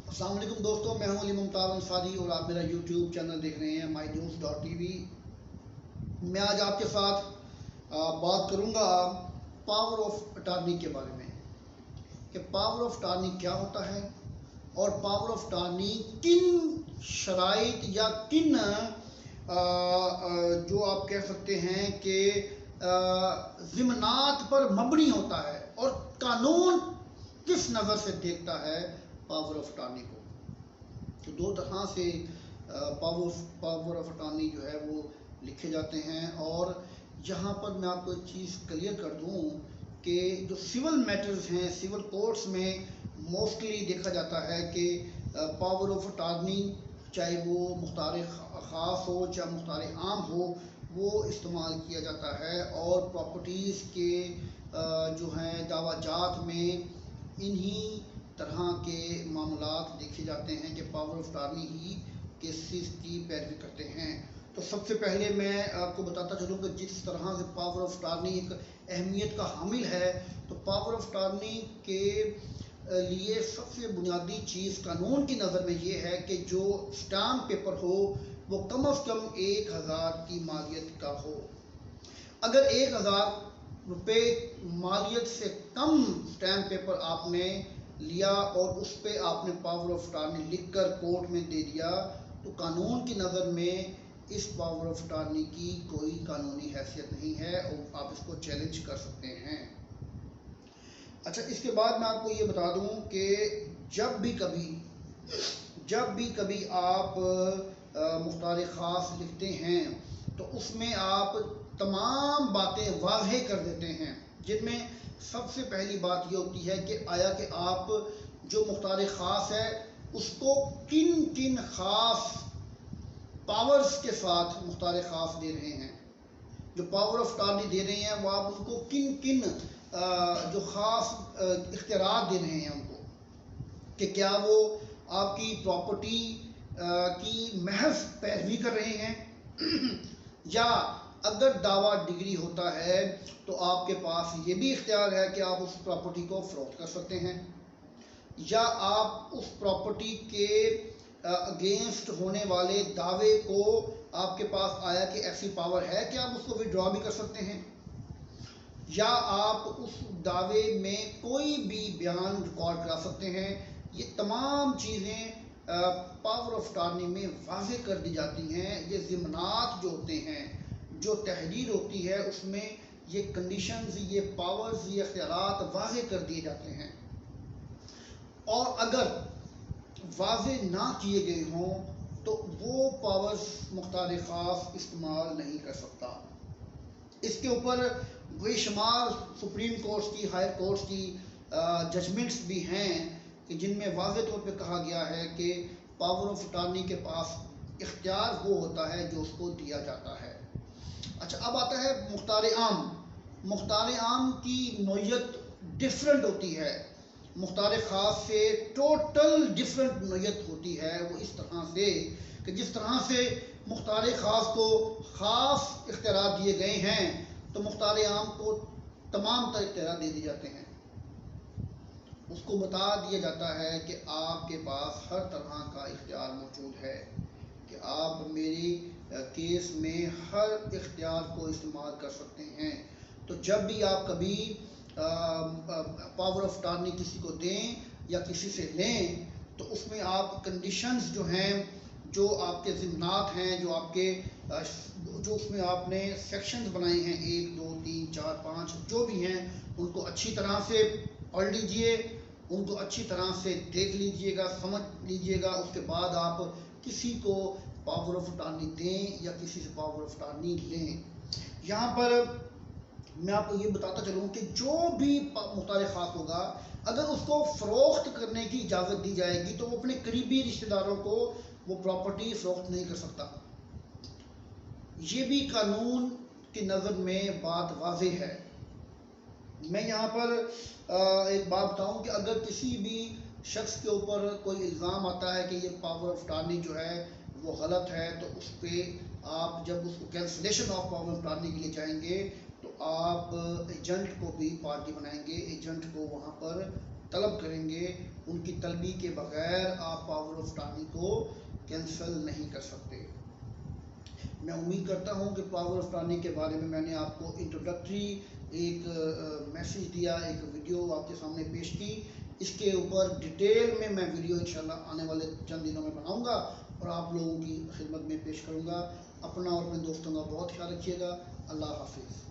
अस्सलाम वालेकुम दोस्तों, मैं हूं अली मुमताज़ अंसारी और आप मेरा यूट्यूब चैनल देख रहे हैं mynews.tv। मैं आज आपके साथ बात करूंगा पावर ऑफ अटार्नी के बारे में कि पावर ऑफ अटार्नी क्या होता है और पावर ऑफ अटार्नी किन शराइत या किन जो आप कह सकते हैं कि ज़िमनात पर मबनी होता है और कानून किस नज़र से देखता है पावर ऑफ अटार्नी को। तो दो तरह से पावर ऑफ अटार्नी जो है वो लिखे जाते हैं। और यहाँ पर मैं आपको एक चीज़ क्लियर कर दूँ कि जो सिविल मैटर्स हैं, सिविल कोर्ट्स में मोस्टली देखा जाता है कि पावर ऑफ अटार्नी चाहे वो मुख्तार ख़ास हो चाहे मुख्तार आम हो, वो इस्तेमाल किया जाता है। और प्रॉपर्टीज़ के जो हैं दावाजात में इन्हीं तरह के मामलात देखे जाते हैं कि power of attorney he cases की पैरवी करते हैं। तो सबसे पहले मैं आपको बताता चलूँ कि जिस तरह से पावर ऑफ अटार्नी एक अहमियत का हामिल है, तो पावर ऑफ अटार्नी के लिए सबसे बुनियादी चीज़ कानून की नज़र में ये है कि जो स्टाम्प पेपर हो वो कम अज़ कम 1000 की मालियत का हो। अगर 1000 रुपये मालियत से कम स्टैम्प पेपर आपने लिया और उस पर आपने पावर ऑफ अटार्नी लिख कर कोर्ट में दे दिया, तो कानून की नज़र में इस पावर ऑफ अटार्नी की कोई कानूनी हैसियत नहीं है और आप इसको चैलेंज कर सकते हैं। अच्छा, इसके बाद मैं आपको ये बता दूं कि जब भी कभी आप मुख्तार ख़ास लिखते हैं तो उसमें आप तमाम बातें वाज़ेह कर देते हैं, जिनमें सबसे पहली बात ये होती है कि आया कि आप जो मुख्तार ख़ास है उसको किन किन ख़ास पावर्स के साथ मुख्तार ख़ास दे रहे हैं। जो पावर ऑफ अटार्नी दे रहे हैं वो आप उनको किन किन जो ख़ास इख्तियारात दे रहे हैं उनको, कि क्या वो आपकी प्रॉपर्टी की महज पैरवी कर रहे हैं या अगर दावा डिग्री होता है तो आपके पास ये भी इख्तियार है कि आप उस प्रॉपर्टी को फ़रोख्त कर सकते हैं, या आप उस प्रॉपर्टी के अगेंस्ट होने वाले दावे को आपके पास आया कि ऐसी पावर है कि आप उसको विड्रॉ भी कर सकते हैं, या आप उस दावे में कोई भी बयान रिकॉर्ड करा सकते हैं। ये तमाम चीज़ें पावर ऑफ अटार्नी में वाज़ेह कर दी जाती हैं। ये ज़िमनात जो होते हैं, जो तहरीर होती है, उसमें ये कंडीशंस, ये पावर्स, ये इख्तियारात वाज़ेह कर दिए जाते हैं। और अगर वाज़ेह ना किए गए हों तो वो पावर्स मुख्तार ख़ास इस्तेमाल नहीं कर सकता। इसके ऊपर बेशुमार सुप्रीम कोर्ट्स की, हायर कोर्ट्स की जजमेंट्स भी हैं कि जिनमें वाज़ेह तौर पे कहा गया है कि पावर ऑफ अटार्नी के पास इख्तियार वो होता है जो उसको दिया जाता है। अच्छा, अब आता है मुख्तार आम। मुख्तार आम की नोयत डिफरेंट होती है, मुख्तार ख़ास से टोटल डिफरेंट नोयत होती है। वो इस तरह से कि जिस तरह से मुख्तार ख़ास को ख़ास इख्तियार दिए गए हैं तो मुख्तार आम को तमाम तर इख्तियार दे दिए जाते हैं। उसको बता दिया जाता है कि आपके पास हर तरह का इख्तियार मौजूद है, कि आप मेरी केस में हर इख्तियार को इस्तेमाल कर सकते हैं। तो जब भी आप कभी पावर ऑफ अटार्नी किसी को दें या किसी से लें तो उसमें आप कंडीशंस जो हैं, जो आपके ज़िम्नात हैं, जो उसमें आपने सेक्शंस बनाए हैं 1, 2, 3, 4, 5 जो भी हैं, उनको अच्छी तरह से पढ़ लीजिए, उनको अच्छी तरह से देख लीजिएगा, समझ लीजिएगा। उसके बाद आप किसी को पावर ऑफ अटार्नी दें या किसी से पावर ऑफ अटार्नी लें। यहाँ पर मैं आपको ये बताता चलूँ कि जो भी मुख्तार ख़ास होगा, अगर उसको फ़रोख्त करने की इजाज़त दी जाएगी तो वो अपने करीबी रिश्तेदारों को वो प्रॉपर्टी फ़रोख्त नहीं कर सकता। ये भी कानून की नज़र में बात वाज़ेह है। मैं यहाँ पर एक बात बताऊँ कि अगर किसी भी शख्स के ऊपर कोई इल्ज़ाम आता है कि ये पावर ऑफ अटार्नी जो है वो गलत है, तो उस पर आप जब उसको cancellation of power of attorney के लिए जाएंगे तो आप एजेंट को भी पार्टी बनाएंगे, एजेंट को वहाँ पर طلب کریں گے ان کی طلبی کے بغیر آپ پاور آف اٹارنی کو کینسل نہیں کر سکتے۔ میں امید کرتا ہوں کہ پاور آف اٹارنی کے بارے میں نے آپ کو انٹروڈکٹری ایک میسیج دیا، ایک ویڈیو آپ کے سامنے پیش کی۔ اس کے اوپر ڈیٹیل میں ویڈیو انشاءاللہ آنے والے چند دنوں میں بناؤں گا اور آپ لوگوں کی خدمت میں پیش کروں گا۔ اپنا اور اپنے دوستوں کا بہت خیال رکھیے گا۔ اللہ حافظ۔